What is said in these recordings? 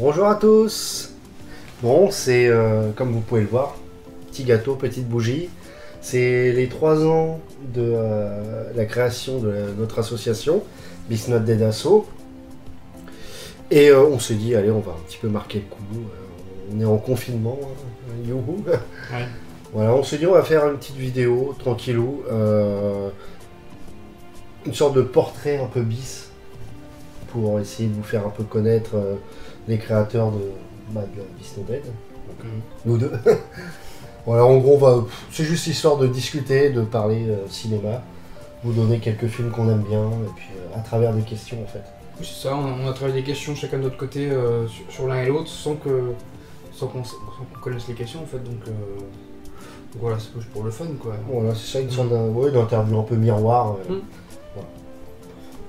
Bonjour à tous. Bon, c'est comme vous pouvez le voir, petit gâteau, petite bougie. C'est les 3 ans de la création de notre association, Bis Not Dead Asso. Et on s'est dit, allez, on va un petit peu marquer le coup. On est en confinement, hein, youhou. Ouais. Voilà, on s'est dit, on va faire une petite vidéo, tranquillou. Une sorte de portrait un peu bis, pour essayer de vous faire un peu connaître les créateurs de Bis Not Dead. Donc, nous deux. Voilà, en gros, c'est juste histoire de discuter, de parler cinéma, vous donner quelques films qu'on aime bien, et puis à travers des questions en fait. Oui, c'est ça, on a travaillé des questions chacun de notre côté sur l'un et l'autre sans qu'on connaisse les questions en fait, donc voilà, c'est plus pour le fun quoi. Voilà, c'est ça, une sorte d'interview un peu miroir. Voilà.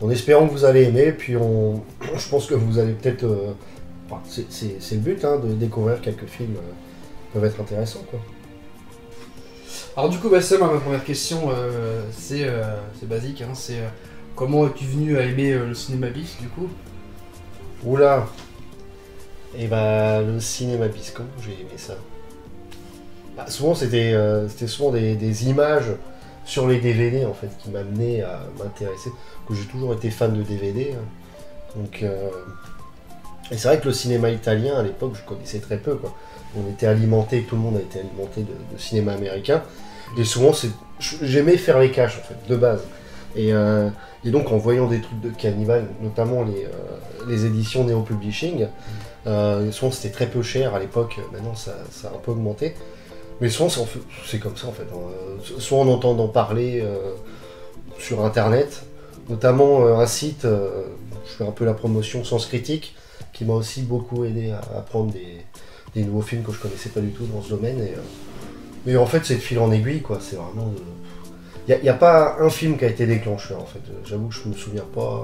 En espérant que vous allez aimer, puis je pense que vous allez peut-être... c'est le but, hein, de découvrir quelques films qui peuvent être intéressants quoi. Alors du coup, bah, ça, ma première question, c'est basique, hein, c'est comment es-tu venu à aimer le cinéma bis du coup? Oula. Et bah le cinéma bis, comment j'ai aimé ça. Souvent c'était souvent des images sur les DVD en fait qui m'amenaient à m'intéresser. Que j'ai toujours été fan de DVD. Hein. Donc et c'est vrai que le cinéma italien à l'époque je connaissais très peu quoi. On était alimenté, tout le monde a été alimenté de cinéma américain. Et souvent j'aimais faire les caches en fait, de base. Et donc en voyant des trucs de Cannibal, notamment les éditions Neo Publishing, souvent c'était très peu cher à l'époque, maintenant ça a un peu augmenté. Mais souvent c'est comme ça en fait. Soit en entendant parler sur internet, notamment un site, je fais un peu la promotion Sens Critique, qui m'a aussi beaucoup aidé à apprendre des nouveaux films que je connaissais pas du tout dans ce domaine. Mais en fait c'est de fil en aiguille quoi, c'est vraiment... Il n'y a pas un film qui a été déclencheur en fait, j'avoue que je me souviens pas,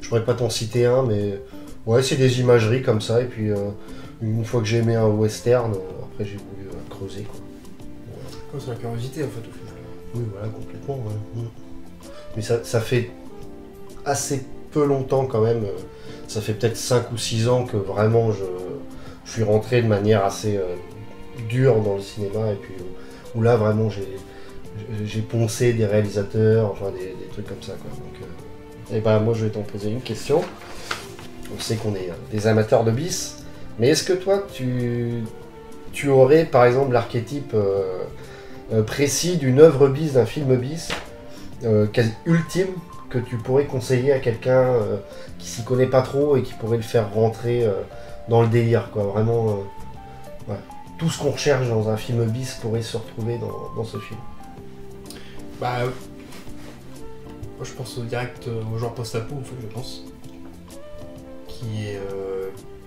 je pourrais pas t'en citer un, mais ouais c'est des imageries comme ça, et puis une fois que j'ai aimé un western, après j'ai voulu creuser quoi. Ouais, c'est la curiosité en fait au final. Oui voilà, complètement, ouais. Mais ça fait assez peu longtemps quand même, ça fait peut-être 5 ou 6 ans que vraiment je suis rentré de manière assez dure dans le cinéma, et puis où là vraiment j'ai poncé des réalisateurs, enfin des trucs comme ça quoi. Donc, et ben moi je vais t'en poser une question. On sait qu'on est des amateurs de bis, mais est-ce que toi tu aurais par exemple l'archétype précis d'une œuvre bis, d'un film bis, quasi ultime, que tu pourrais conseiller à quelqu'un qui s'y connaît pas trop et qui pourrait le faire rentrer dans le délire quoi, vraiment ouais. Tout ce qu'on recherche dans un film bis pourrait se retrouver dans ce film. Bah, moi je pense direct au genre post-apo en fait, je pense, qui est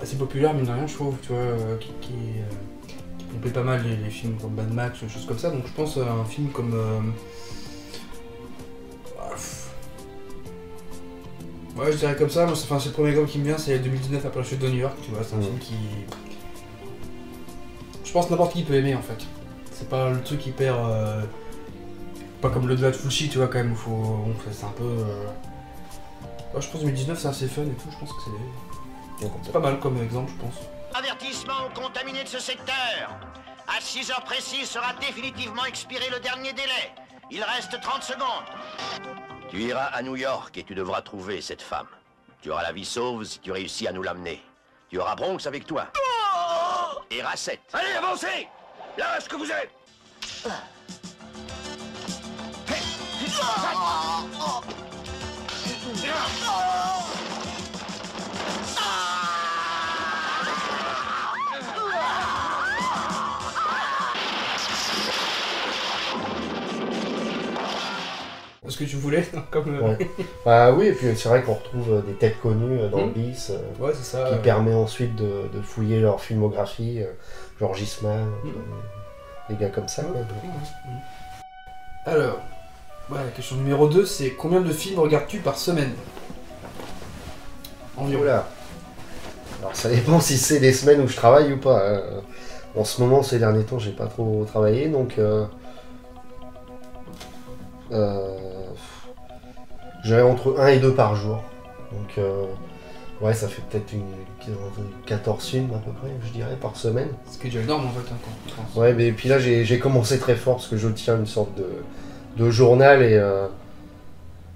assez populaire mine de rien, je trouve, tu vois, qui me plaît pas mal les films comme Mad Max, des choses comme ça, donc je pense à un film comme ouais, je dirais comme ça, moi c'est le premier exemple qui me vient, c'est 2019 après la chute de New York, tu vois, c'est un film qui... Je pense n'importe qui peut aimer en fait. C'est pas le truc hyper... Pas comme le de Fulci, tu vois, quand même, c'est un peu... Ouais, je pense que 2019 c'est assez fun et tout, je pense que c'est pas mal comme exemple, je pense. Avertissement aux contaminés de ce secteur. À 6 heures précises sera définitivement expiré le dernier délai. Il reste 30 secondes. Tu iras à New York et tu devras trouver cette femme. Tu auras la vie sauve si tu réussis à nous l'amener. Tu auras Bronx avec toi. Et Racette. Allez, avancez! Là, ce que vous êtes! Ce que tu voulais, comme... Ouais. Bah oui, et puis c'est vrai qu'on retrouve des têtes connues dans le bis, ouais, c'est ça, qui permet ensuite de fouiller leur filmographie, genre Gisman, des gars comme ça. Quoi. Alors, ouais, la question numéro 2, c'est combien de films regardes-tu par semaine? Environ. Oula. Alors ça dépend si c'est des semaines où je travaille ou pas. Hein. En ce moment, ces derniers temps, j'ai pas trop travaillé, donc j'irai entre 1 et 2 par jour. Donc Ouais, ça fait peut-être 14 films à peu près, je dirais, par semaine. Ce qui est déjà énorme en fait, hein, quand Ouais, mais puis là j'ai commencé très fort parce que je tiens une sorte de journal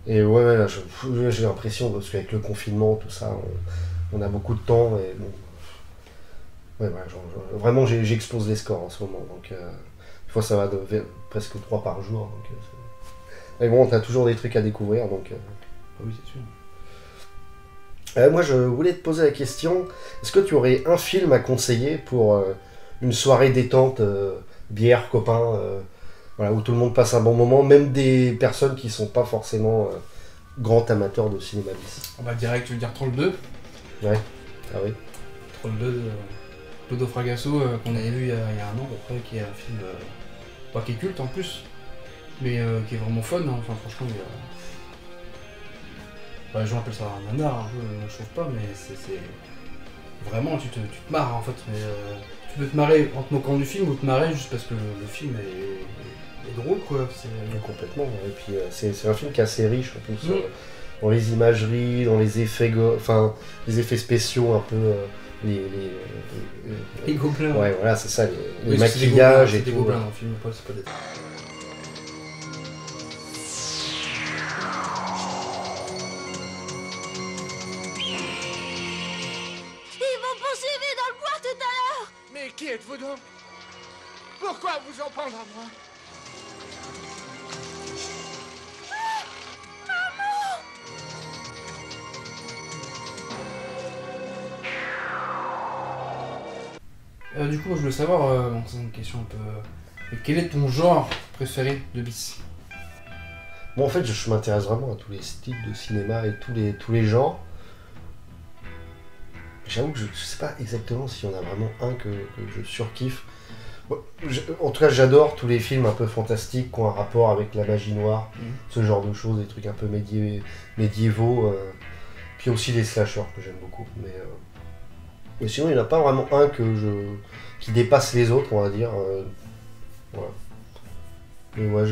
et ouais, là, j'ai l'impression, parce qu'avec le confinement, tout ça, on a beaucoup de temps et bon. Ouais, vraiment j'explose les scores en ce moment, donc des fois ça va de presque 3 par jour. Donc, mais bon, on a toujours des trucs à découvrir, donc. Ah oui, c'est sûr. Moi, je voulais te poser la question, est-ce que tu aurais un film à conseiller pour une soirée détente, bière, copains, voilà, où tout le monde passe un bon moment, même des personnes qui sont pas forcément grands amateurs de cinéma bis? On va direct, je veux dire Troll 2. Ouais, ah oui. Troll 2, Claudio Fragasso, qu'on avait vu il y a un an à peu près, qui est un film qui est culte en plus, mais qui est vraiment fun, hein. Enfin franchement, les gens appellent ça un nanar, un peu, je trouve pas, mais c'est... Vraiment, tu te marres en fait, mais tu peux te marrer en te moquant du film ou te marrer juste parce que le film est drôle, quoi. Complètement, et puis c'est un film qui est assez riche en plus, dans les imageries, dans les effets, les effets spéciaux un peu... les gobelins. Ouais, voilà, c'est ça, les Oui, maquillages et tout. C'est des gobelins dans le film, c'est pas des... Mais qui êtes-vous donc? Pourquoi vous en prendre à moi? Du coup, moi, je voulais savoir, bon, c'est une question un peu... quel est ton genre préféré de bis? Bon, en fait, je m'intéresse vraiment à tous les styles de cinéma et tous les genres. J'avoue que je sais pas exactement s'il y en a vraiment un que je surkiffe. En tout cas, j'adore tous les films un peu fantastiques qui ont un rapport avec la magie noire, ce genre de choses, des trucs un peu médiévaux. Puis aussi les slashers que j'aime beaucoup. Mais sinon, il n'y en a pas vraiment un qui dépasse les autres, on va dire. Voilà. Mais ouais,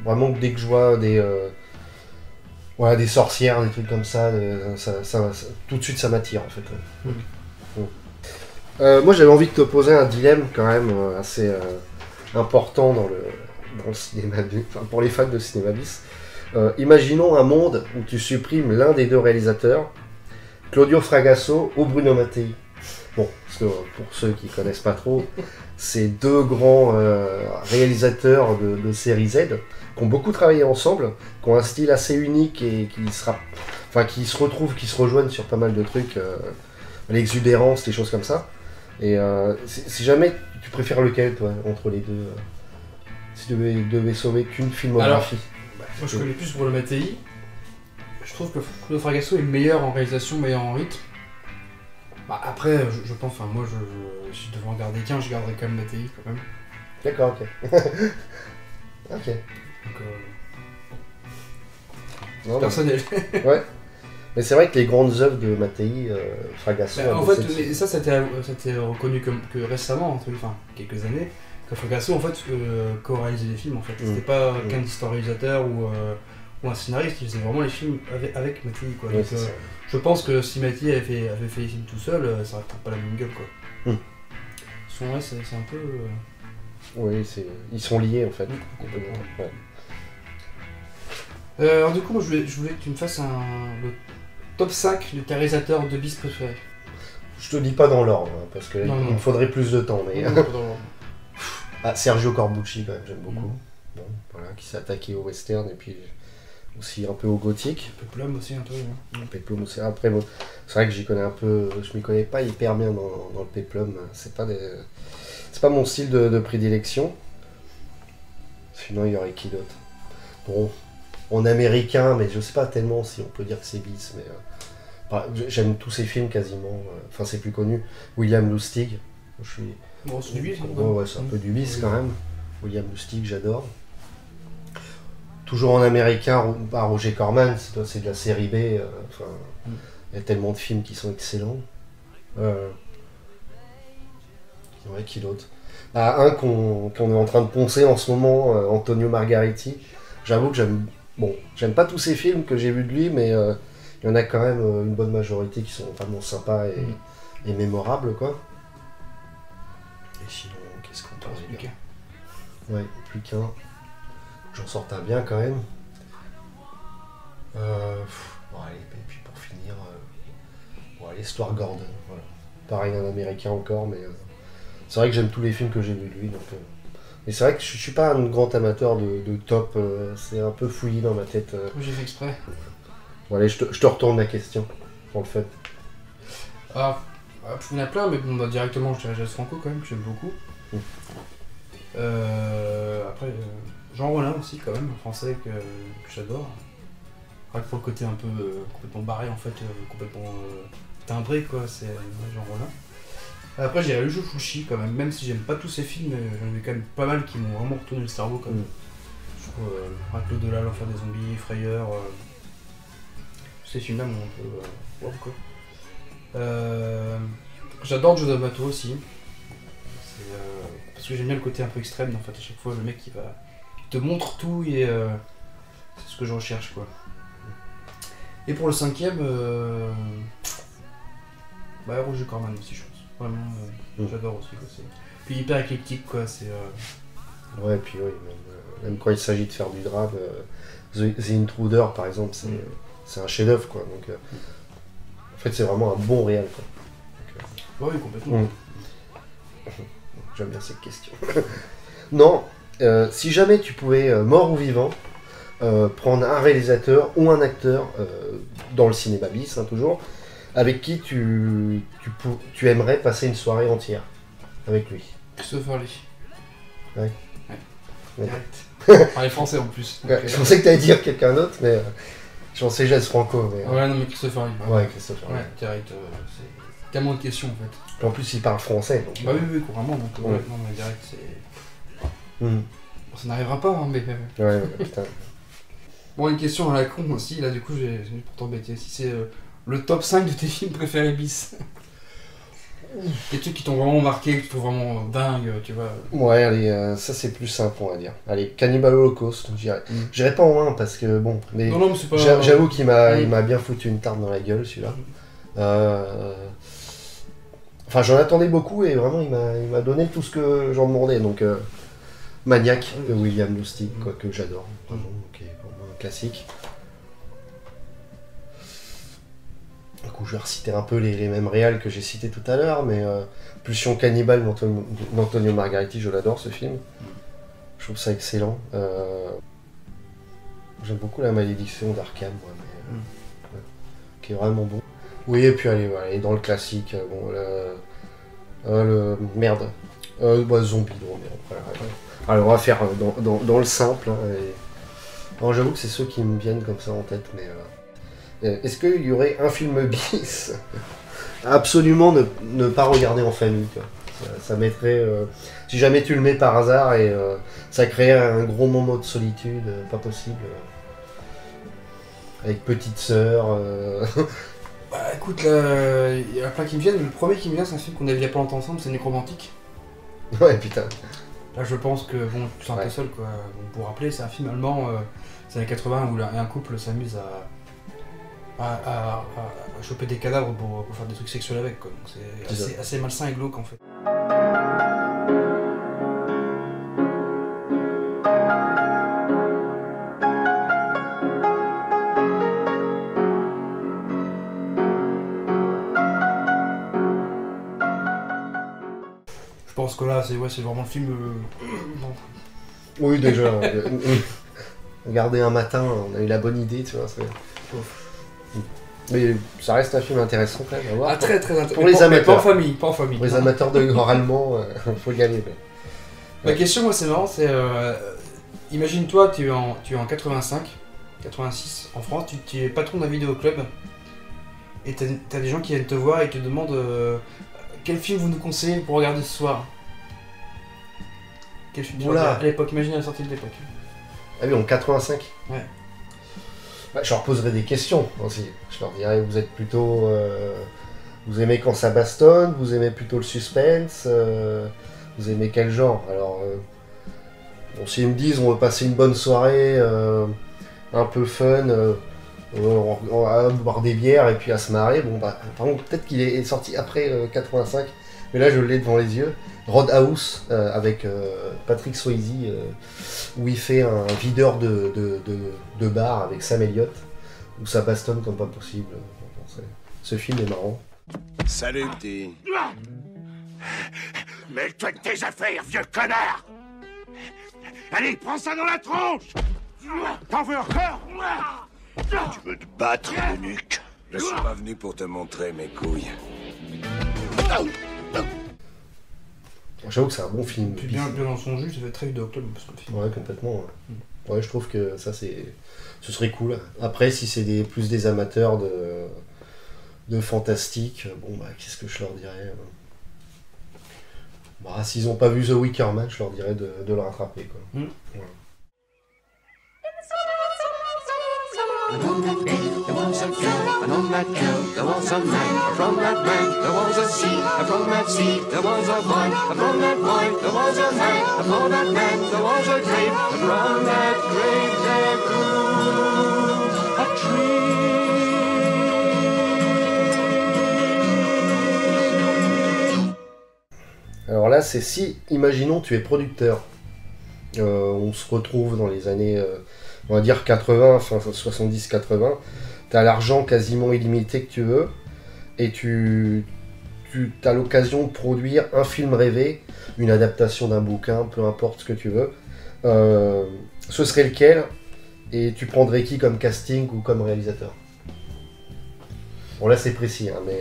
vraiment, dès que je vois des sorcières, des trucs comme ça, tout de suite ça m'attire en fait. Moi j'avais envie de te poser un dilemme quand même assez important dans le cinéma, pour les fans de cinéma bis. Imaginons un monde où tu supprimes l'un des deux réalisateurs, Claudio Fragasso ou Bruno Mattei. Bon, parce que pour ceux qui connaissent pas trop, c'est deux grands réalisateurs de série Z qui ont beaucoup travaillé ensemble, qui ont un style assez unique et qui se retrouvent, qui se rejoignent sur pas mal de trucs, l'exubérance, les choses comme ça. Et si jamais tu préfères lequel, toi, entre les deux, si tu devais sauver qu'une filmographie? Moi je connais plus Bruno Mattei. Je trouve que Claudio Fragasso est meilleur en réalisation, meilleur en rythme. Bah, après, je pense, enfin moi, si je devais en garder qu'un, je garderais quand même Mattei quand même. D'accord, ok. Ok. Donc, Non, personnel. Ouais. Mais c'est vrai que les grandes œuvres de Mattei, Fragasso... Bah, en fait, mais ça c'était reconnu que récemment, enfin quelques années, que Fragasso en fait co-réalisait les films en fait. C'était pas qu'un histoire réalisateur ou un scénariste, il faisait vraiment les films avec Mattei quoi. Ouais, Donc, je pense que si Mattei avait fait les films tout seul, ça aurait peut-être pas la même gueule quoi. Son c'est un peu... Oui, ils sont liés en fait. Complètement. Ouais. Alors du coup, moi, je voulais que tu me fasses le top 5 de tes réalisateurs de bis préférés. Je te dis pas dans l'ordre, hein, parce qu'il Non. me faudrait plus de temps, mais... Non, pas dans l'ordre. Sergio Corbucci, quand même, j'aime beaucoup. Bon, voilà, qui s'est attaqué au western et puis aussi un peu au gothique. Peplum aussi un peu. Hein. Peplum aussi. Après, bon, c'est vrai que j'y connais un peu... Je m'y connais pas hyper bien dans le Peplum. C'est pas mon style de prédilection. Sinon, il y aurait qui d'autre? Bon, en américain, mais je sais pas tellement si on peut dire que c'est bis, mais j'aime tous ces films quasiment. Enfin, c'est plus connu. William Lustig. Bon, c'est du bis, hein, ouais, c'est un peu du bis quand même. William Lustig, j'adore. Toujours en américain, Roger Corman, c'est de la série B. Il y a tellement de films qui sont excellents. Ouais, qui d'autre? Un qu'on est en train de poncer en ce moment, Antonio Margheriti. J'avoue que j'aime pas tous ces films que j'ai vus de lui, mais il y en a quand même une bonne majorité qui sont vraiment sympas et mémorables, quoi. Et sinon, qu'est-ce qu'on pourrait Plus dire? qu'un. Ouais, plus qu'un. J'en sorte un bien quand même. Bon, allez, et puis pour finir, bon, allez, Stuart Gordon, voilà. Pareil, un américain encore, mais c'est vrai que j'aime tous les films que j'ai vus de lui, donc... Mais c'est vrai que je suis pas un grand amateur de top, c'est un peu fouillis dans ma tête. J'ai fait exprès. Bon, allez, je te retourne la question, pour le fait. Ah, il y en a plein, mais bon, bah, directement, je dirais Jazz Franco quand même, que j'aime beaucoup. Après, Jean Rollin aussi, quand même, un français que j'adore. Après, pour le côté un peu complètement barré, en fait, complètement timbré, quoi, c'est Jean Rollin. Après, j'ai Lucio Fulci, quand même si j'aime pas tous ses films, j'en ai quand même pas mal qui m'ont vraiment retourné le cerveau, quand même. Je trouve, Claude Delal, L'Enfer des zombies, Frayeur, ces films-là m'ont un peu... wow, quoi. J'adore Joe D'Amato aussi. Parce que j'aime bien le côté un peu extrême, en fait, à chaque fois, le mec il te montre tout et c'est ce que je recherche, quoi. Et pour le cinquième, Roger Corman aussi, je pense. Vraiment, j'adore aussi, quoi. Puis hyper éclectique, quoi, c'est... Ouais, puis oui, même quand il s'agit de faire du drame, The Intruder, par exemple, c'est un chef-d'œuvre, quoi. Donc, en fait, c'est vraiment un bon réal, quoi. Oui, complètement. J'aime bien cette question. Non, si jamais tu pouvais, mort ou vivant, prendre un réalisateur ou un acteur, dans le cinéma bis, hein, toujours, avec qui tu aimerais passer une soirée entière avec lui. Christopher Lee. Ouais. Direct. Parler français en plus. Donc, Je pensais que tu allais dire quelqu'un d'autre, mais je pensais Jazz Franco. Mais, ouais, non, mais Christopher Lee. Ouais, Christopher Lee. Ouais, direct. C'est tellement de questions en fait. En plus, il parle français. Donc, bah oui, couramment. Donc, non, mais direct, c'est. Bon, ça n'arrivera pas, hein, mais. Ouais, putain. Bon, une question à la con aussi, là, du coup, j'ai pour t'embêter. Si c'est le top 5 de tes films préférés bis. Des trucs qui t'ont vraiment marqué, que tu trouves vraiment dingue, tu vois. Ouais, allez, ça c'est plus simple, on va dire. Allez, Cannibal Holocaust, j'irai pas en 1 parce que bon, mais, non, mais c'est pas... j'avoue qu'il m'a bien foutu une tarte dans la gueule celui-là. Enfin, j'en attendais beaucoup et vraiment il m'a donné tout ce que j'en demandais. Donc, Maniac de William Lustig, quoi, que j'adore, vraiment, qui est pour moi un classique. Du coup, je vais reciter un peu les mêmes réals que j'ai cités tout à l'heure, mais Pulsion Cannibale d'Antonio Margheriti, je l'adore ce film. Je trouve ça excellent. J'aime beaucoup La Malédiction d'Arkham, moi, mais, qui est vraiment bon. Oui, et puis allez, voilà, et dans le classique, bon, merde. Zombie, voilà. Alors, on va faire dans le simple. Hein, alors, j'avoue que c'est ceux qui me viennent comme ça en tête, mais... Est-ce qu'il y aurait un film bis à absolument ne pas regarder en famille, quoi. Ça mettrait... si jamais tu le mets par hasard, et ça créerait un gros moment de solitude, pas possible. Avec petite sœur... Bah écoute, il y a plein qui me viennent, mais le premier qui me vient, c'est un film qu'on a vu il y a pas longtemps ensemble, c'est Nécromantique. Ouais, putain. Là, je pense que, bon, tu sens un peu seul, quoi. Bon, pour rappeler, c'est un film allemand des années 80 où un couple s'amuse à choper des cadavres pour faire des trucs sexuels avec, quoi. Donc c'est assez malsain et glauque, en fait. Je pense que là, c'est vraiment le film... Oui, déjà. Regarder un matin, on a eu la bonne idée, tu vois. Mais ça reste un film intéressant quand même à voir. Ah, très très intéressant. Pour les amateurs. Pas en famille. Pour les amateurs de gore allemand, faut y aller. Mais... Ma question, moi, c'est marrant, c'est... imagine-toi, tu es en 85, 86, en France, tu es patron d'un vidéoclub, et t'as des gens qui viennent te voir et te demandent quel film vous nous conseillez pour regarder ce soir. Quel film tu regardes à l'époque, imagine la sortie de l'époque. Ah oui, en 85 ? Ouais. Bah, je leur poserai des questions aussi. Je leur dirais, vous êtes plutôt... vous aimez quand ça bastonne ? Vous aimez plutôt le suspense ? Vous aimez quel genre ? Alors, bon, s'ils me disent, on veut passer une bonne soirée, un peu fun, à boire des bières et puis à se marrer. Bon, bah, par contre, peut-être qu'il est sorti après 85, mais là je l'ai devant les yeux. Roadhouse avec Patrick Swayze, où il fait un videur de bar avec Sam Elliott, où ça bastonne comme pas possible. Ce film est marrant. Salut, petit. Mêle-toi de tes affaires, vieux connard! Allez, prends ça dans la tronche! T'en veux encore? Tu veux te battre, eunuque? Je suis pas venu pour te montrer mes couilles. J'avoue que c'est un bon film. Puis bien dans son jus, ça fait très vite d'octobre parce que le film. Ouais, complètement. Ouais, je trouve que ça, ce serait cool. Après, si c'est plus des amateurs de fantastique, bon, bah, qu'est-ce que je leur dirais? Bah, s'ils n'ont pas vu The Wicker Man, je leur dirais de le rattraper, quoi. Voilà. And on that day there was a girl, and on that girl there was a man, and from that man there was a sea, and from that sea there was a boy, and from that boy there was a man, and for that man there was a grave, and from that grave there grew a tree. Alors là, c'est si, imaginons, tu es producteur. On se retrouve dans les années, on va dire 80, enfin 70-80. Tu as l'argent quasiment illimité que tu veux. Et tu as l'occasion de produire un film rêvé, une adaptation d'un bouquin, peu importe ce que tu veux. Ce serait lequel? Et tu prendrais qui comme casting ou comme réalisateur? Bon là c'est précis, hein, mais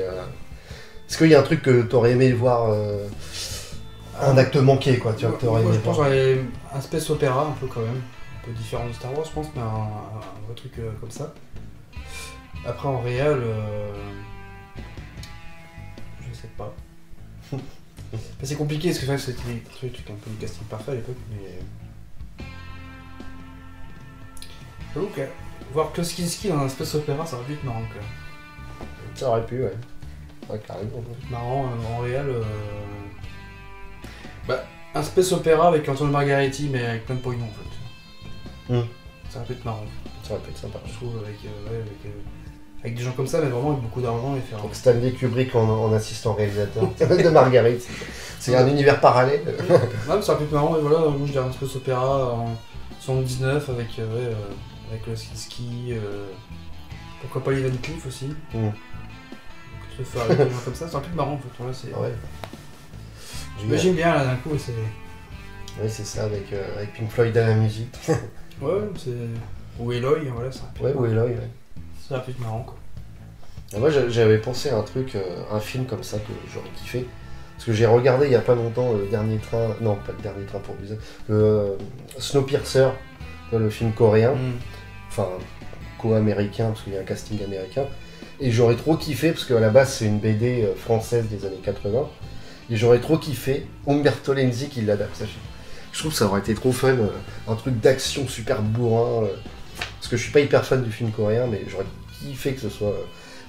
est-ce qu'il y a un truc que tu aurais aimé voir, un acte manqué, quoi, tu vois, que t'aurais Moi, aimé je pense voir. que j'aurais un space opéra un peu quand même, un peu différent de Star Wars, je pense, mais un vrai truc comme ça. Après en réel, je sais pas. Enfin, c'est compliqué parce que enfin, c'était des trucs un peu de casting parfait à l'époque, mais j'avoue que voir Kloskowski dans un space opéra, ça aurait pu être marrant quand même. Ça aurait pu, ouais. Ouais, carrément. Marrant en réel. Bah, un space opéra avec Antonio Margheriti, mais avec plein de pognon en fait. Ça aurait pu être marrant. Ça aurait pu être sympa. Je trouve avec des gens comme ça, mais vraiment avec beaucoup d'argent et faire. Donc Stanley Kubrick en assistant réalisateur de Marguerite. C'est un univers parallèle. Non, mais ça aurait pu être marrant, et voilà, moi je dirais un space opéra en 79 avec Kloskowski, pourquoi pas Lee Van Cleef aussi. Se faire avec des gens comme ça aurait pu être marrant en fait. Voilà, c'est. Ouais. J'imagine bien là d'un coup, c'est. Oui, c'est ça, avec Pink Floyd à la musique. Ouais, c'est. Ou Eloy, voilà, ça aurait pu Ouais, être ou Eloy, ouais. Ça aurait pu être marrant quoi. Et moi, j'avais pensé à un truc, un film comme ça que j'aurais kiffé. Parce que j'ai regardé il y a pas longtemps le dernier train. Non, pas le dernier train pour Busan. Le Snowpiercer, le film coréen. Enfin, co-américain, parce qu'il y a un casting américain. Et j'aurais trop kiffé, parce qu'à la base, c'est une BD française des années 80. Et j'aurais trop kiffé Umberto Lenzi qui l'adapte. Je trouve que ça aurait été trop fun, un truc d'action super bourrin. Parce que je suis pas hyper fan du film coréen, mais j'aurais kiffé que ce soit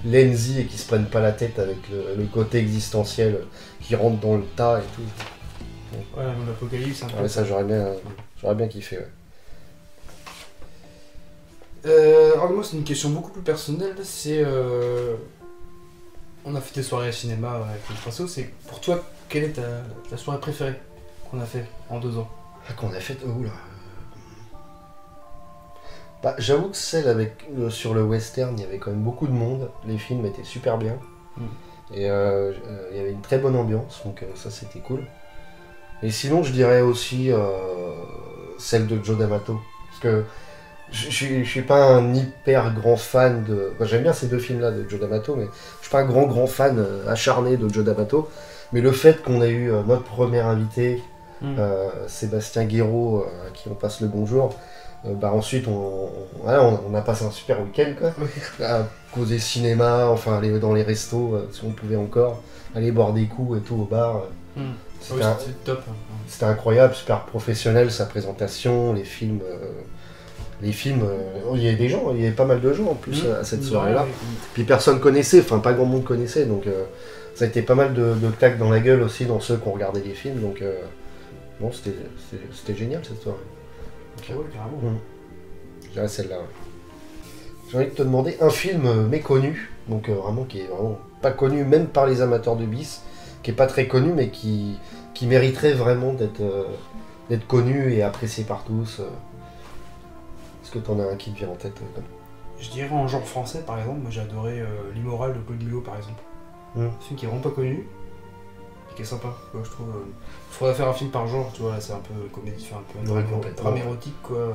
Lenzi et qu'il se prenne pas la tête avec le côté existentiel qui rentre dans le tas et tout. Ouais, l'apocalypse, un peu. Ouais, ça j'aurais bien kiffé, ouais. Alors moi c'est une question beaucoup plus personnelle, c'est on a fait des soirées à cinéma avec le Trasso, c'est pour toi quelle est ta soirée préférée qu'on a fait en 2 ans? Ah, qu'on a fait, oula. Bah, j'avoue que celle avec sur le western, il y avait quand même beaucoup de monde, les films étaient super bien, et il y avait une très bonne ambiance, donc ça c'était cool. Et sinon je dirais aussi celle de Joe D'Amato, parce que je suis pas un hyper grand fan de... Enfin, j'aime bien ces 2 films-là de Joe D'Amato, mais je suis pas un grand fan acharné de Joe D'Amato. Mais le fait qu'on ait eu notre premier invité, Sébastien Guéraud, à qui on passe le bonjour, bah ensuite on a passé un super week-end, quoi. À causer cinéma, enfin aller dans les restos, si on pouvait encore, aller boire des coups et tout au bar. C'était top. C'était incroyable, super professionnel, sa présentation, les films... il y avait des gens, il y avait pas mal de gens en plus à cette soirée-là. Puis personne connaissait, enfin pas grand monde connaissait, donc ça a été pas mal de claques dans la gueule aussi dans ceux qui ont regardé les films, donc bon, c'était génial cette soirée. Donc, ouais, carrément. Je dirais celle-là, ouais. j'ai envie de te demander un film méconnu, donc vraiment qui est vraiment pas connu même par les amateurs de bis, qui est pas très connu mais qui mériterait vraiment d'être connu et apprécié par tous. Est-ce que t'en as un qui te vient en tête comme... Je dirais en genre français, par exemple, moi j'ai adoré L'Immoral de Claude Mulot, par exemple. Mm. C'est un film qui est vraiment pas connu, et qui est sympa, quoi, je trouve. Il faudrait faire un film par genre, tu vois, là c'est un peu comédie, un peu Ouais, complètement. drame érotique, quoi.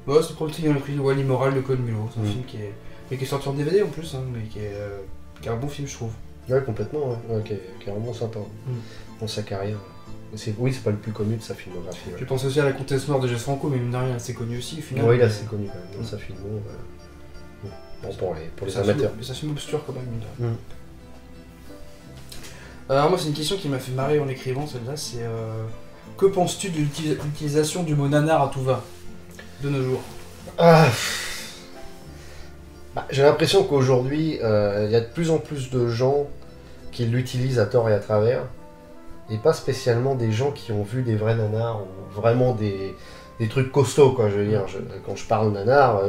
Ouais, c'est le premier truc qui m'a pris, ouais, L'Immoral de Claude Mulot. C'est un film qui est sorti en DVD en plus, hein, mais qui est un bon film, je trouve. Ouais, complètement, ouais, qui est vraiment sympa dans sa carrière. Oui, c'est pas le plus connu de sa filmographie. Je pense aussi à La Comtesse Noire de Jess Franco, mais mine de rien, c'est connu aussi, au final. Oui, là c'est connu quand même dans sa filmo. Bon, pour les amateurs. Mais ça film obscur quand même, mine de rien. Mm. Alors moi c'est une question qui m'a fait marrer en écrivant celle-là, c'est que penses-tu de l'utilisation du mot nanar à tout va de nos jours? J'ai l'impression qu'aujourd'hui il y a de plus en plus de gens qui l'utilisent à tort et à travers, et pas spécialement des gens qui ont vu des vrais nanars ou vraiment des trucs costauds, quoi. Je veux dire, quand je parle nanar,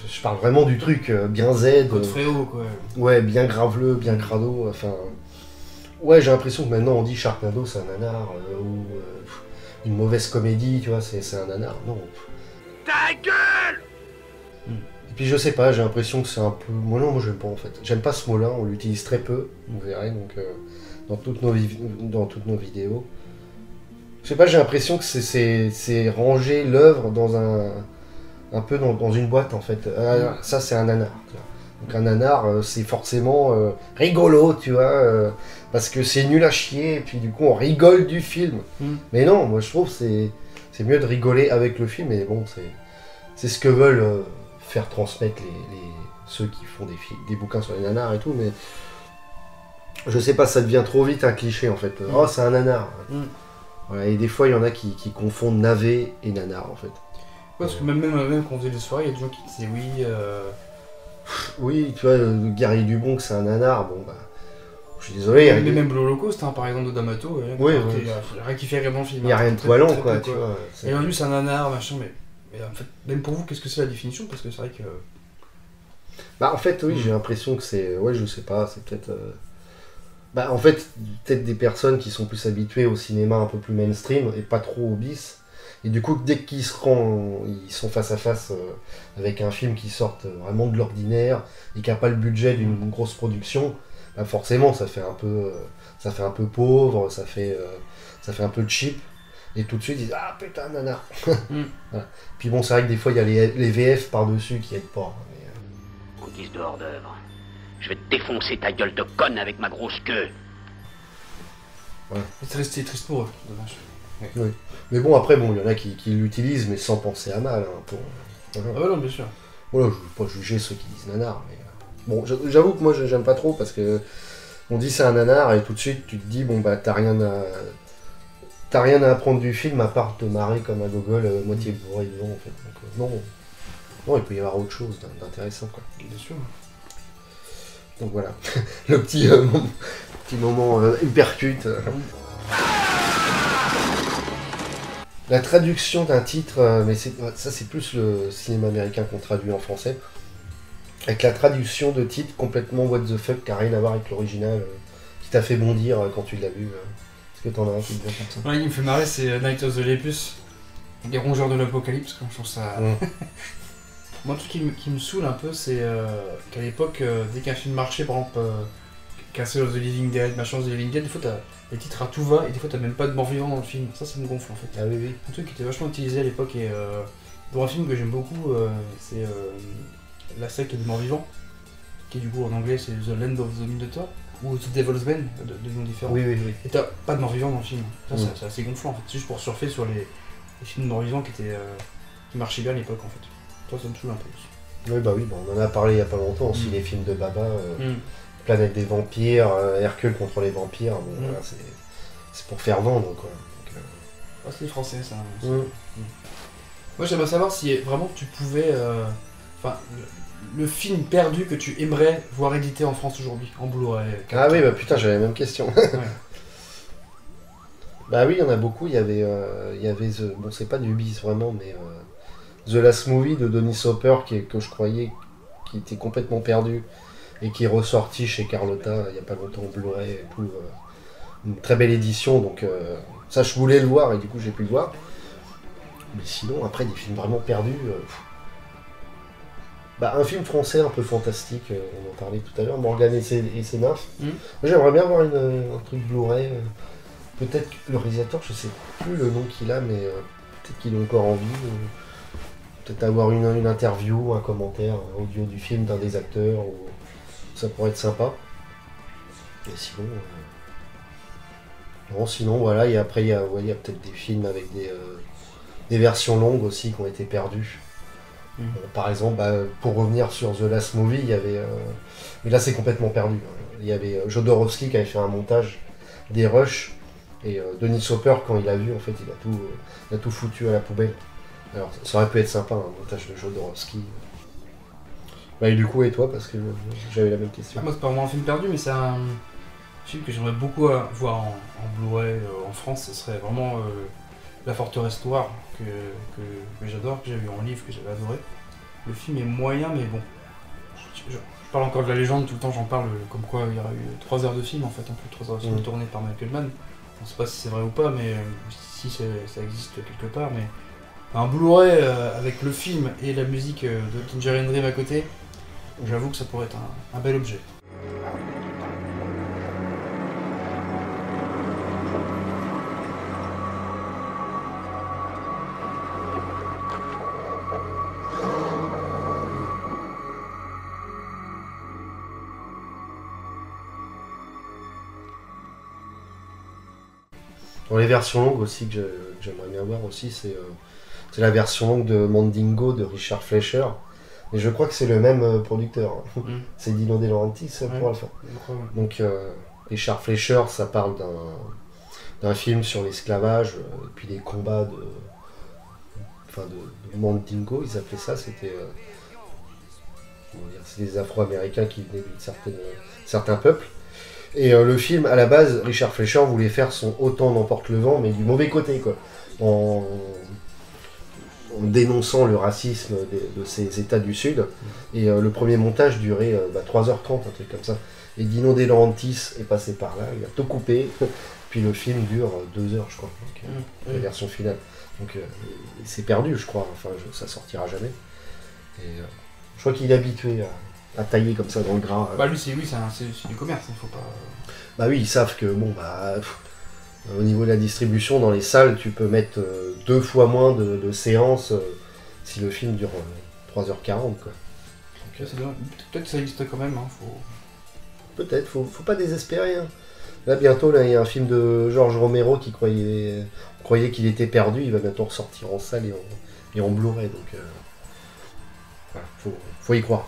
je parle vraiment du truc bien Z. Code Fréo, quoi. Ouais, bien graveleux, bien crado, enfin... Ouais, j'ai l'impression que maintenant on dit Sharknado c'est un nanar, ou une mauvaise comédie, tu vois, c'est un nanar. Non. Ta gueule! Et puis je sais pas, j'ai l'impression que c'est un peu... Moi j'aime pas en fait. J'aime pas ce mot-là, on l'utilise très peu, vous verrez, donc dans toutes nos vidéos. Je sais pas, j'ai l'impression que c'est ranger l'œuvre dans un peu dans une boîte en fait. Ça c'est un nanar. Tu vois. Donc un nanar c'est forcément rigolo, tu vois, parce que c'est nul à chier et puis du coup on rigole du film. Mais non, moi je trouve que c'est mieux de rigoler avec le film, et bon c'est ce que veulent faire transmettre ceux qui font des bouquins sur les nanars et tout, mais je sais pas, ça devient trop vite un cliché en fait. Oh c'est un nanar. Voilà, et des fois il y en a qui confondent navet et nanar en fait. Ouais, parce que même quand on faisait des soirées, il y a des gens qui disaient oui. Oui, tu vois, le Guerrier du Bon, que c'est un nanar, bon bah. Je suis désolé. Mais même l'Holocauste, hein, par exemple, de D'Amato, il a rien qui fait vraiment le film. Il n'y a rien de poilant, quoi, tu vois. Et lui, c'est un nanar, machin, mais en fait, même pour vous, qu'est-ce que c'est la définition? Parce que c'est vrai que. Bah, en fait, oui, j'ai l'impression que c'est. Ouais, je sais pas, c'est peut-être. Bah, en fait, peut-être des personnes qui sont plus habituées au cinéma un peu plus mainstream et pas trop au bis. Et du coup, dès qu'ils ils sont face à face avec un film qui sort vraiment de l'ordinaire et qui n'a pas le budget d'une grosse production, bah forcément, ça fait un peu pauvre, ça fait un peu cheap. Et tout de suite, ils disent ah putain, nanar. Voilà. Puis bon, c'est vrai que des fois, il y a les VF par-dessus qui aident pas. Mais, Cookies de hors d'œuvre. Je vais te défoncer ta gueule de conne avec ma grosse queue. Ouais. C'est triste pour eux, dommage. Ouais. Oui. Mais bon, après, bon, il y en a qui l'utilisent, mais sans penser à mal. Hein, voilà. Ah ouais, non, bien sûr. Voilà, je ne veux pas juger ceux qui disent nanar, mais... Bon, j'avoue que moi, j'aime pas trop, parce que on dit c'est un nanar, et tout de suite, tu te dis, bon, bah, t'as rien à apprendre du film, à part te marrer comme un gogol moitié bourré devant, en fait. Donc, non, il peut y avoir autre chose d'intéressant, quoi. Bien sûr. Donc voilà, le petit moment hypercute. La traduction d'un titre, mais ça c'est plus le cinéma américain qu'on traduit en français, avec la traduction de titre complètement what the fuck, qui n'a rien à voir avec l'original, qui t'a fait bondir quand tu l'as vu. Est-ce que t'en as un qui te vient comme ça? Ouais, il me fait marrer, c'est Night of the Lepus, les rongeurs de l'apocalypse, comme je trouve ça... Moi, un truc qui me saoule un peu, c'est qu'à l'époque, dès qu'un film marchait, par exemple, Castle of the Living Dead, Machin of the Living Dead, des fois t'as les titres à tout va, et des fois t'as même pas de mort vivant dans le film. Ça me gonfle en fait. Ah oui, oui. Un truc qui était vachement utilisé à l'époque, et dans un film que j'aime beaucoup, c'est La secte des morts vivants, qui du coup en anglais c'est The Land of the Minotaur, ou The Devil's Men, de noms différents. Oui. Et t'as pas de mort vivant dans le film. Ça, c'est assez gonflant en fait. C'est juste pour surfer sur les films de morts vivants qui marchaient bien à l'époque en fait. Toi, ça me saoule un peu aussi. Oui, bah oui, bon, on en a parlé il y a pas longtemps aussi, les films de Baba, Planète des vampires, Hercule contre les vampires, bon, voilà, c'est pour faire vendre, quoi. Donc, c'est français, ça. Moi, j'aimerais savoir si vraiment tu pouvais... le film perdu que tu aimerais voir édité en France aujourd'hui, en Blu-ray. Ah oui, bah putain, j'avais la même question. Ouais. Bah oui, il y en a beaucoup, il y avait bon, c'est pas du bis vraiment, mais The Last Movie de Denis Hopper, que je croyais qui était complètement perdu et qui est ressorti chez Carlotta il n'y a pas longtemps en Blu-ray et tout. Une très belle édition, donc ça je voulais le voir et du coup j'ai pu le voir. Mais sinon, après des films vraiment perdus. Un film français un peu fantastique, on en parlait tout à l'heure, Morgane et ses nymphes. Moi, j'aimerais bien voir un truc Blu-ray. Peut-être que le réalisateur, je sais plus le nom qu'il a, mais peut-être qu'il a encore envie. Peut-être avoir une interview, un commentaire audio du film d'un des acteurs. Ça pourrait être sympa. Et sinon. Non, sinon, voilà. Et après, il y a peut-être des films avec des versions longues aussi qui ont été perdues. Par exemple, pour revenir sur The Last Movie, il y avait. Mais là, c'est complètement perdu. Il y avait Jodorowsky qui avait fait un montage des rushs. Et Denis Hopper, quand il a vu, en fait, il a tout foutu à la poubelle. Alors, ça aurait pu être sympa, un montage de Jodorowsky. Et du coup, et toi, parce que j'avais la même question. Moi, c'est pas vraiment un film perdu, mais c'est un film que j'aimerais beaucoup voir en Blu-ray en France. Ce serait vraiment La Forteresse Noire, que j'adore, que j'ai vu en livre, que j'avais adoré. Le film est moyen, mais bon. Je parle encore de la légende, tout le temps j'en parle, comme quoi il y aura eu 3 heures de film, en fait, en plus de 3 heures de film tourné par Michael Mann. On sait pas si c'est vrai ou pas, mais si ça existe quelque part. Mais un Blu-ray avec le film et la musique de Tangerine Dream à côté, j'avoue que ça pourrait être un bel objet. Dans les versions longues aussi que j'aimerais bien voir aussi, c'est la version longue de Mandingo de Richard Fleischer. Et je crois que c'est le même producteur. C'est Dino De Laurentiis pour le faire. Donc Richard Fleischer, ça parle d'un film sur l'esclavage, et puis des combats de Mandingo, ils appelaient ça, c'était des Afro-Américains qui venaient d'un certain peuple. Et le film, à la base, Richard Fleischer voulait faire son Autant n'emporte le vent, mais du mauvais côté, quoi. En dénonçant le racisme de ces États du Sud. Et le premier montage durait 3h30, un truc comme ça. Et Dino De Laurentiis est passé par là, il a tout coupé. Puis le film dure 2 heures, je crois, donc, la version finale. Donc c'est perdu, je crois. Enfin, ça sortira jamais. Et je crois qu'il est habitué à tailler comme ça dans le gras. Lui, c'est du commerce, il faut pas... Oui, ils savent que, au niveau de la distribution, dans les salles, tu peux mettre 2 fois moins de séances si le film dure 3h40, quoi. Peut-être que ça existe quand même, Peut-être, faut pas désespérer. Hein. Là, bientôt, il y a un film de George Romero qui croyait qu'il était perdu, il va bientôt ressortir en salle et en Blu-ray, donc faut y croire.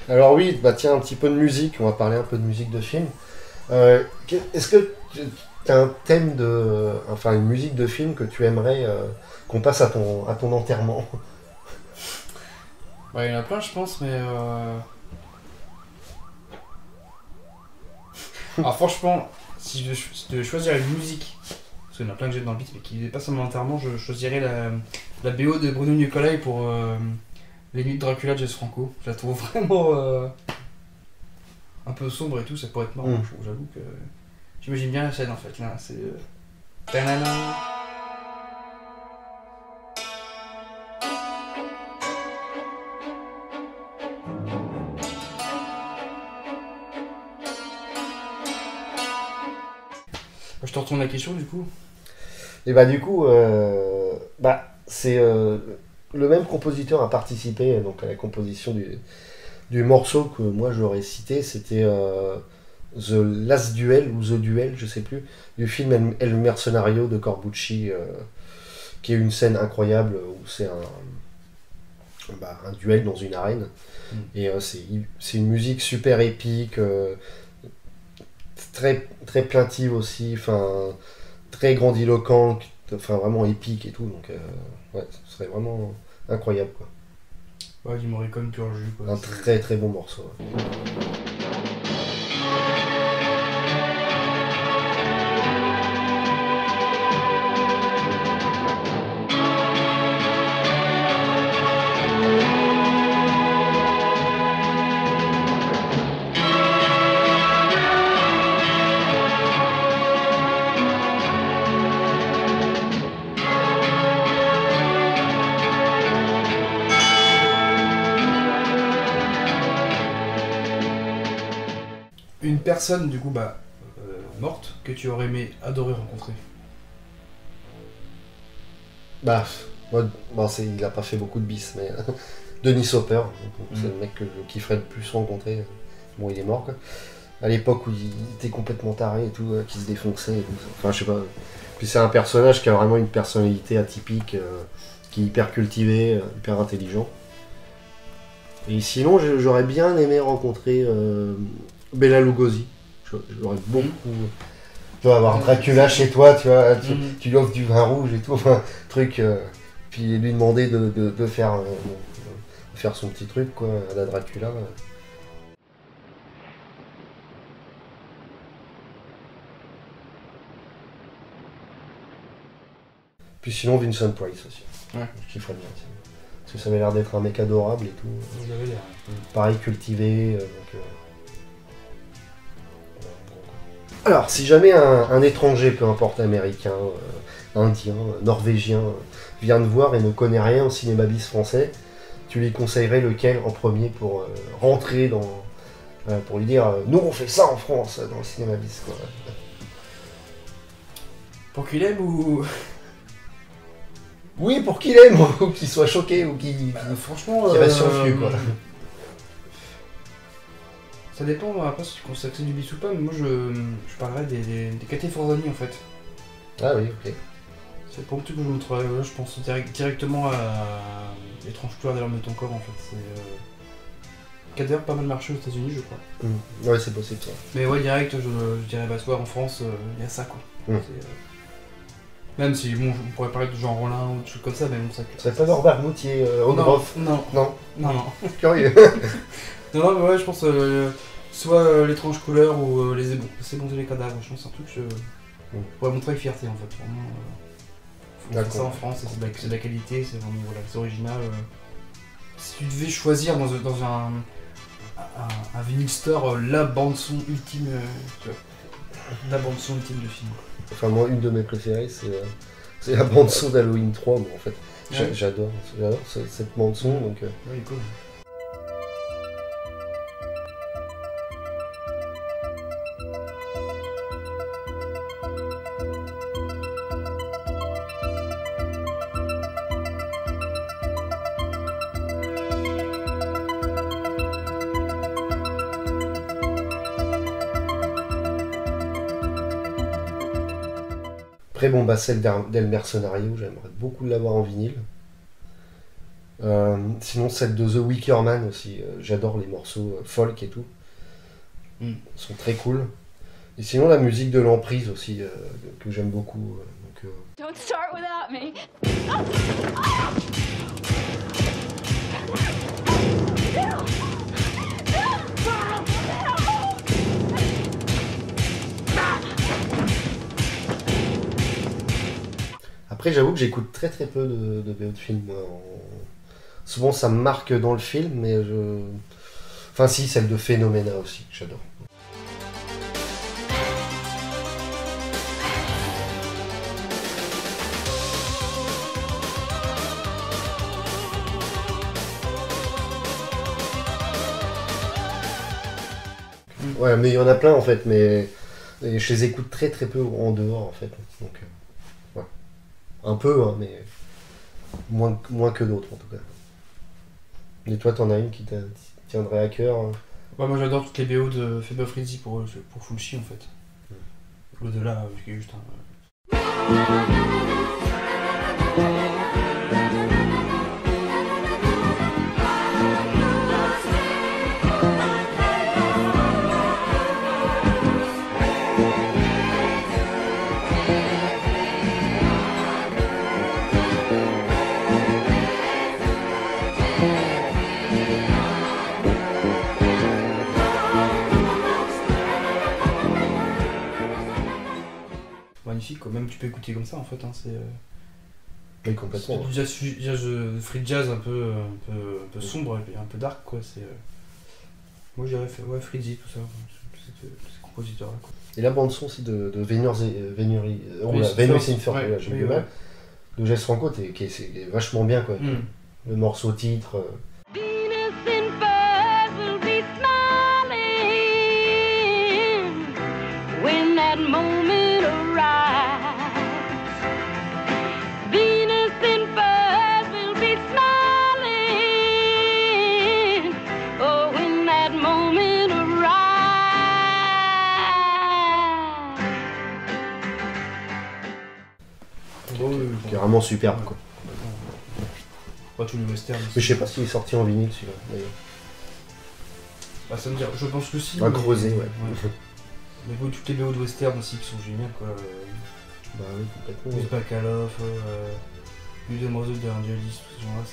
Alors oui, tiens, un petit peu de musique, on va parler un peu de musique de film. Est-ce que tu as un thème une musique de film que tu aimerais qu'on passe à ton enterrement? Il y en a plein, je pense, mais... Alors franchement, si je devais choisir une musique, parce qu'il y en a plein que j'ai dans le beat, mais qui dépasse mon enterrement, je choisirais la BO de Bruno Nicolai pour Les Nuits de Dracula de Jess Franco. Je la trouve vraiment un peu sombre et tout, ça pourrait être marrant. J'avoue que j'imagine bien la scène en fait. Là, c'est... Ta-na-na. Je te retourne la question du coup. Et du coup, c'est le même compositeur a participé donc à la composition du morceau que moi j'aurais cité, c'était The Last Duel ou The Duel, je sais plus, du film El Mercenario de Corbucci, qui est une scène incroyable où c'est un duel dans une arène. Et c'est une musique super épique, très, très plaintive aussi, très grandiloquent, vraiment épique et tout, donc ce serait vraiment incroyable, quoi. Ouais, du Morricone pur jus, quoi. Un très très bon morceau. une personne, du coup, morte, que tu aurais adoré rencontrer. Bah, moi, bon, il a pas fait beaucoup de bis, mais Denis Hopper, c'est le mec que je kifferais le plus rencontrer. Bon, il est mort, quoi. À l'époque où il était complètement taré et tout, qui se défonçait et tout. Enfin, je sais pas. Puis c'est un personnage qui a vraiment une personnalité atypique, qui est hyper cultivé, hyper intelligent. Et sinon, j'aurais bien aimé rencontrer Bela Lugosi. J'aurais beaucoup... Tu vas avoir Dracula chez toi, tu vois, tu lui offres du vin rouge et tout, enfin, truc... puis lui demander de faire, faire son petit truc, quoi, à la Dracula. Puis sinon, Vincent Price aussi. Ouais. Je kifferais bien. Parce que ça avait l'air d'être un mec adorable et tout. Vous avez l'air. Pareil, cultivé. Alors, si jamais un étranger, peu importe américain, indien, norvégien, vient te voir et ne connaît rien au cinéma bis français, tu lui conseillerais lequel en premier pour rentrer dans... pour lui dire nous on fait ça en France, dans le cinéma bis, quoi. Pour qu'il aime ou... Oui, pour qu'il aime, ou qu'il soit choqué, ou qu'il franchement, reste sur le flux, quoi. Ça dépend après si tu considères que c'est du bis ou pas, mais moi je parlerais des Kate Forzani en fait. Ah oui, ok. C'est pour le truc que je montrerais, là je pense directement à Étrange couleur des larmes de ton corps en fait. C'est qui a d'ailleurs pas mal marché aux États-Unis je crois. Ouais, c'est possible ça. Mais ouais, direct, je dirais bah toi en France, il y a ça quoi. Même si bon, on pourrait parler de Jean Rollin ou de choses comme ça, mais bon ça. Ça serait pas Norbert Moutier, Ogroff. Non. Curieux. Non, mais ouais, je pense soit l'étrange couleur ou les ébons et les cadavres. Je pense que c'est un truc que je pourrais montrer avec fierté en fait. Vraiment, faut faire ça en France, c'est de la qualité, c'est vraiment voilà, c'est original. Si tu devais choisir dans un vinyl store la bande son ultime, tu vois, la bande son ultime de film. Enfin, moi, une de mes préférées, c'est la bande son d'Halloween 3, mais en fait, j'adore cette bande son, donc... Ouais, cool. Après, bon, bah, celle d'El Mercenario, j'aimerais beaucoup l'avoir en vinyle. Sinon, celle de The Wicker Man aussi, j'adore les morceaux folk et tout. Ils sont très cool. Et sinon, la musique de l'Emprise aussi, que j'aime beaucoup. Don't start without me. Après, j'avoue que j'écoute très peu de BO de film. Souvent, ça me marque dans le film, mais je... Enfin si, celle de Phénoména aussi, que j'adore. Ouais, mais il y en a plein en fait, mais je les écoute très peu en dehors en fait. Donc, ouais. Un peu, hein, mais moins que d'autres en tout cas. Et toi, t'en as une qui te tiendrait à cœur? Ouais, moi j'adore toutes les BO de Fable Frenzy pour Fulci en fait. Au-delà, qui est juste un. Magnifique quoi, même tu peux écouter comme ça en fait, hein, c'est... Oui, complètement. C'est du jazz, free jazz un peu sombre et un peu dark quoi, c'est... Moi j'irais faire Frizzy, tout ça, tous ces compositeurs là quoi. Et la bande son aussi de Venus in Fur, j'ai du mal, de Jess Franco, c'est vachement bien quoi. Le morceau titre... Venus in furs will be smiling. vraiment superbe, quoi. Pas tous les westerns. Mais je sais pas s'il est sorti en vinyle, celui-là, d'ailleurs. Bah, ça me dit, je pense que si. À creuser, ouais. Mais bon, toutes les BO de western aussi qui sont géniales, quoi. Bah oui, complètement. Plus Bacaloff, William Morozov de Angelis, tout ce genre-là,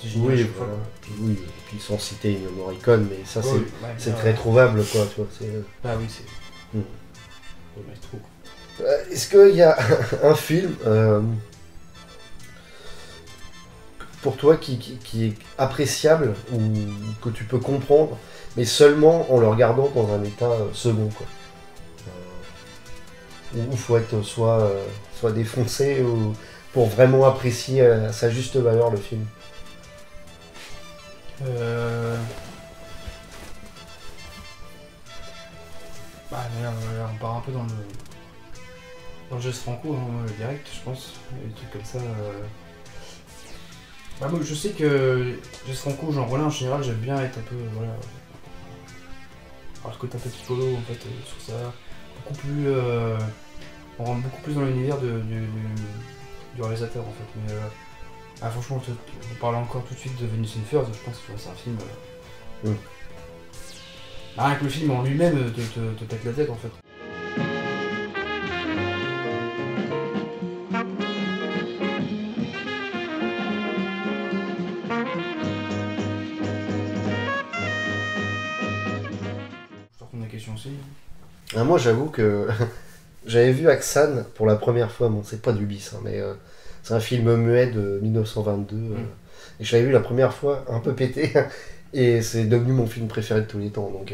c'est génial. Oui, à chaque fois, voilà. quoi. Oui, et puis sans citer une Morricone, mais ça, Ouais, c'est très trouvable, quoi, tu vois. Ah oui, c'est. Mm. Ouais, mais trop. Est-ce qu'il y a un film pour toi qui est appréciable ou que tu peux comprendre, mais seulement en le regardant dans un état second, quoi. Où il faut être soit défoncé ou pour vraiment apprécier à sa juste valeur le film. Bah là, on part un peu dans le geste franco, hein, direct, je pense, des trucs comme ça. Bah moi, je sais que geste franco, genre voilà, en général, j'aime bien être un peu, voilà, alors le côté un peu piccolo, en fait, sur ça, beaucoup plus, on rentre beaucoup plus dans l'univers du réalisateur, en fait. Mais franchement, on parle encore tout de suite de Venus in Furs, je pense que c'est un film. Rien que le film en lui-même te pète la tête, en fait. Je te retourne la question aussi. Ah, moi, j'avoue que j'avais vu Aksan pour la première fois. Bon, c'est pas du bis, hein, mais c'est un film muet de 1922. Et je l'avais vu la première fois un peu pété. Et c'est devenu mon film préféré de tous les temps. Donc,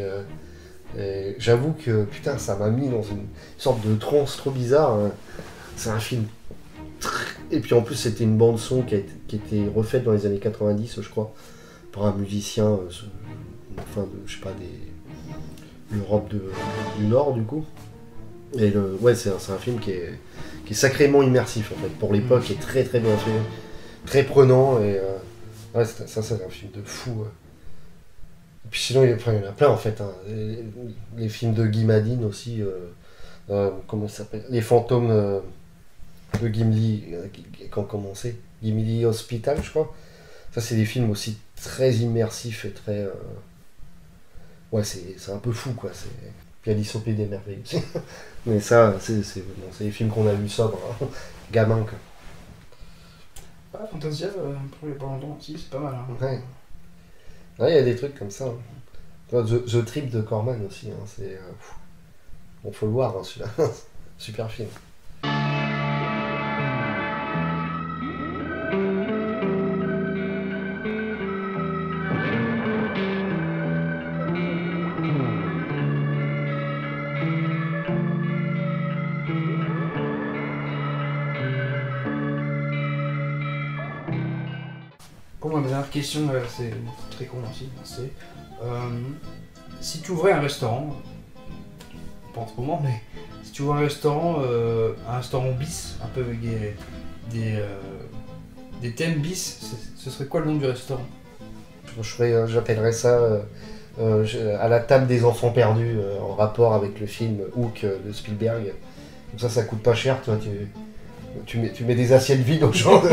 j'avoue que putain, ça m'a mis dans une sorte de transe trop bizarre. C'est un film. Et puis en plus, c'était une bande-son qui était refaite dans les années 90, je crois, par un musicien, enfin, je sais pas, l'Europe du Nord, du coup. Et ouais, c'est un film qui est sacrément immersif, en fait, pour l'époque, qui est très très bien fait, très prenant. Et ouais, ça, c'est un film de fou. Et puis sinon, il y en a plein, en fait. Hein. Les films de Guy Madin aussi, comment ça s'appelle ? Les fantômes de Gimli, qui ont commencé. Gimli Hospital, je crois. Ça, c'est des films aussi très immersifs et très... Ouais, c'est un peu fou, quoi. Puis Alice au Pays des Merveilles aussi. Mais ça, c'est des films qu'on a vus sobres, hein. Gamin, quoi. Ah, Fantasia, pour les pas longtemps aussi, c'est pas mal. Hein. Ouais. Ouais, il y a des trucs comme ça. Hein. The Trip de Corman aussi, hein, c'est... Bon, faut le voir, hein, celui-là. Super film. Pour moi, ma dernière question, c'est très con aussi, c'est si tu ouvrais un restaurant, pas en ce moment, mais si tu ouvrais un restaurant bis, un peu avec des thèmes bis, ce serait quoi le nom du restaurant? J'appellerais ça à la table des enfants perdus, en rapport avec le film Hook de Spielberg. Comme ça coûte pas cher, toi, tu mets des assiettes vides aux gens.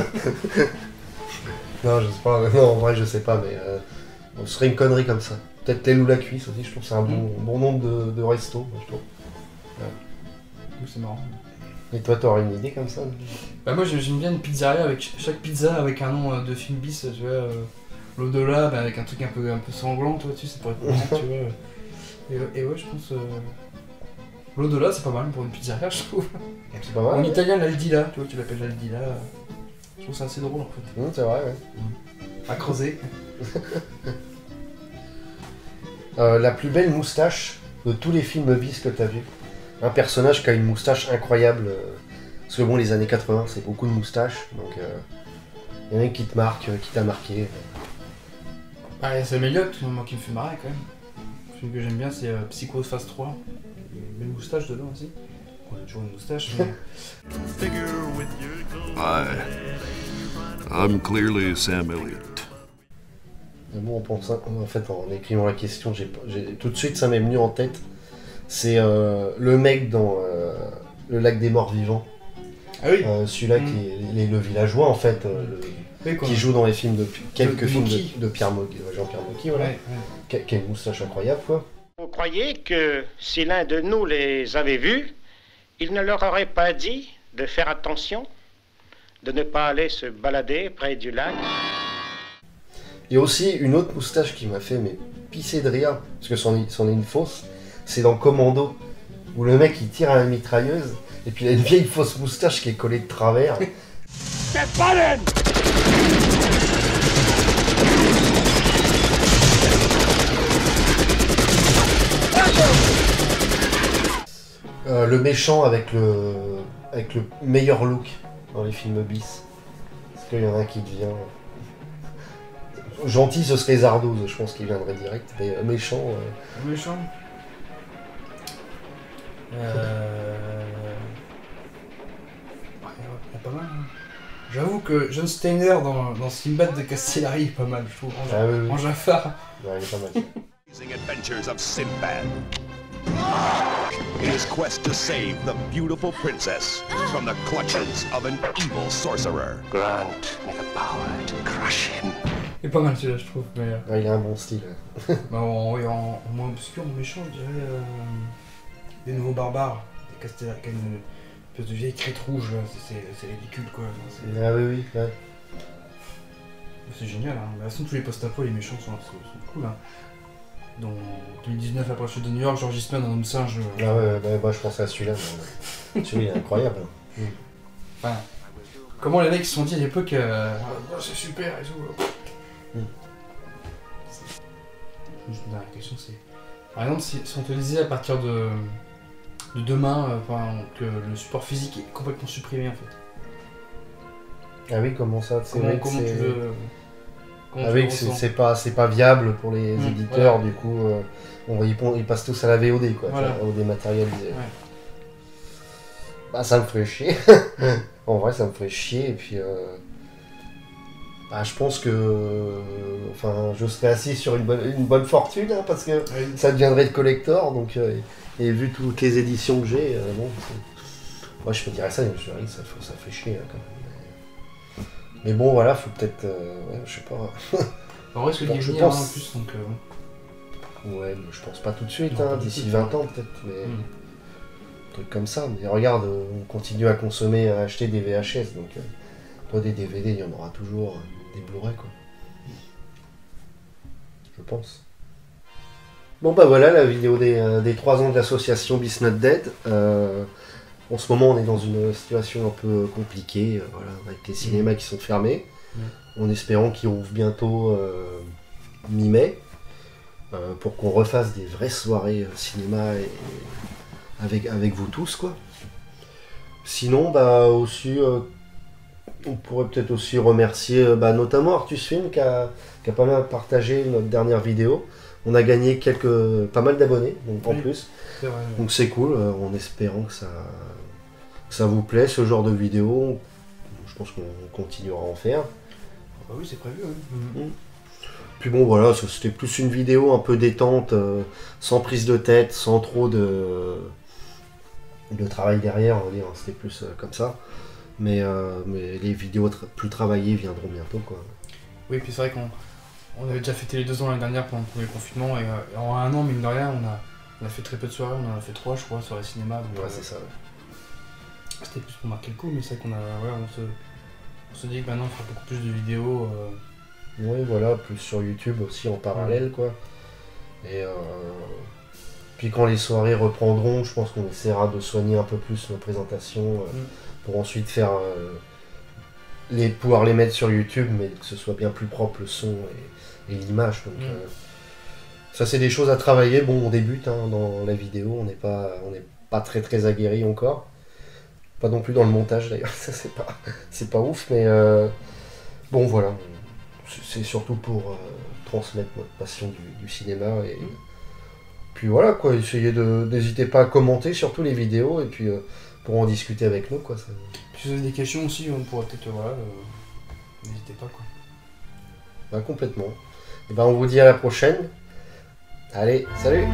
Non, je sais pas, non, en vrai, je sais pas, mais ce serait une connerie comme ça. Peut-être Telle ou la Cuisse aussi, je trouve que c'est un bon nom de resto, je trouve. Ouais. C'est marrant. Et toi, t'aurais une idée comme ça? Bah moi j'aime bien une pizzeria avec chaque pizza avec un nom de film bis, tu vois, l'au-delà, bah, avec un truc un peu sanglant, toi, ça pourrait être marrant, tu vois. Et ouais, je pense l'au-delà c'est pas mal pour une pizzeria, je trouve. C'est pas mal. En italien, l'aldila, tu vois, tu l'appelles l'aldila. Je trouve ça assez drôle en fait. C'est vrai, ouais. À creuser. La plus belle moustache de tous les films bis que t'as vu. Un personnage qui a une moustache incroyable. Parce que bon, les années 80, c'est beaucoup de moustaches. Donc, il y en a qui te marque, qui t'a marqué. Ah, c'est Elliott, moi qui me fait marrer quand même. Le film que j'aime bien, c'est Psycho Phase 3. Il y a une moustache dedans aussi. On a toujours une moustache, mais... I'm clearly Sam Elliott. Bon, en fait, en écrivant la question, tout de suite, ça m'est venu en tête. C'est le mec dans Le Lac des Morts Vivants. Ah oui. Celui-là qui est le villageois en fait, Oui, quoi. qui joue dans les films quelques films Mocky. de Jean-Pierre Mocky, voilà. Ouais, ouais. Qui a une moustache incroyable quoi. Vous croyez que si l'un de nous les avait vus, il ne leur aurait pas dit de faire attention, de ne pas aller se balader près du lac? Et aussi une autre moustache qui m'a fait mais pisser de rire, parce que c'en est une fausse, c'est dans Commando, où le mec il tire à la mitrailleuse, et puis il a une vieille fausse moustache qui est collée de travers. Le méchant avec le meilleur look dans les films bis. Parce qu'il y en a un qui devient... Gentil, ce serait Zardoz, je pense qu'il viendrait direct. Mais méchant... Méchant. Il y a pas mal. Hein. J'avoue que John Steiner dans Sinbad de Castellari est pas mal, je trouve. Ah oui, oui. En Jafar. Ouais, il est pas mal. Amazing adventures of Sinbad. In his quest to save the beautiful princess from the clutches of an evil sorcerer. Grant me the power to crush him. Il est pas mal celui-là, je trouve. Mais, Ouais, il a un bon style. bah, en moins obscur, en méchant, je dirais. Des nouveaux barbares. Des Castellari, une espèce de vieille crête rouge, là. C'est ridicule, quoi. Enfin, Ah oui, oui, ouais. c'est génial, hein. De toute façon, tous les post-apo, les méchants sont cool, hein. Dans 2019, la parachute de New York, George Eastman, un homme singe. Ah ouais, bah, je pensais à celui-là. Celui-là, il est incroyable. Enfin, comment les mecs se sont dit à l'époque, c'est super et tout. Je me la question, c'est. Par exemple, si on te disait à partir de demain, que le support physique est complètement supprimé en fait. Ah oui, comment ça? Comment tu veux. Comment Ah tu oui, le que ressens c'est pas viable pour les éditeurs, voilà. du coup, ils passent tous à la VOD, quoi, Voilà. au dématérialisé. Ouais. Bah, ça me ferait chier. En vrai, ça me ferait chier, et puis... Bah, je pense que... Enfin, je serais assis sur une bonne fortune, hein, parce que Oui. ça deviendrait de collector, donc... et vu toutes les éditions que j'ai, bon... Moi, je me dirais ça, mais je dirais que ça fait chier, hein, quand même. Mais bon, voilà, faut peut-être... ouais, je sais pas... En vrai, ce que Bon, j'ai je mis pense- en plus, donc. Ouais, mais je pense pas tout de suite, Non, hein, pas tout de d'ici suite. 20 ans peut-être, mais Hmm. un truc comme ça. Mais regarde, on continue à consommer, à acheter des VHS, donc toi des DVD, il y en aura toujours, des Blu-ray quoi. Je pense. Bon bah voilà la vidéo des 3 ans de l'association Beast Not Dead. En ce moment on est dans une situation un peu compliquée, voilà, avec les cinémas qui sont fermés, en espérant qu'ils rouvrent bientôt mi-mai. Pour qu'on refasse des vraies soirées cinéma et avec vous tous quoi. Sinon bah aussi on pourrait peut-être aussi remercier notamment Artus Film qui a pas mal partagé notre dernière vidéo. On a gagné pas mal d'abonnés donc en Oui. plus. C'est vrai. Donc c'est cool, en espérant que ça vous plaît ce genre de vidéo. Je pense qu'on continuera à en faire. Bah oui, c'est prévu. Hein. Puis bon voilà, c'était plus une vidéo un peu détente, sans prise de tête, sans trop de travail derrière, on va dire, c'était plus comme ça. Mais les vidéos plus travaillées viendront bientôt quoi. Oui, puis c'est vrai qu'on avait déjà fêté les 2 ans l'année dernière pendant le premier confinement, et en 1 an, mine de rien, on a fait très peu de soirées, on en a fait 3 je crois, soirées cinéma. Donc, Ouais c'est ça. c'était plus pour marquer le coup, mais c'est vrai qu'on on se dit que maintenant on fera beaucoup plus de vidéos. Oui voilà, plus sur YouTube aussi en parallèle quoi. Et puis quand les soirées reprendront, je pense qu'on essaiera de soigner un peu plus nos présentations pour ensuite faire pouvoir les mettre sur YouTube, mais que ce soit bien plus propre le son et l'image. Donc ça c'est des choses à travailler. Bon, on débute hein, dans la vidéo, on n'est pas très très aguerri encore. Pas non plus dans le montage d'ailleurs, ça c'est pas ouf, mais bon voilà. C'est surtout pour transmettre notre passion du cinéma et puis voilà quoi, n'hésitez pas à commenter surtout les vidéos et puis pour en discuter avec nous quoi. Si vous avez des questions aussi, on pourrait peut-être n'hésitez pas quoi. Bah complètement. Et ben on vous dit à la prochaine. Allez, salut.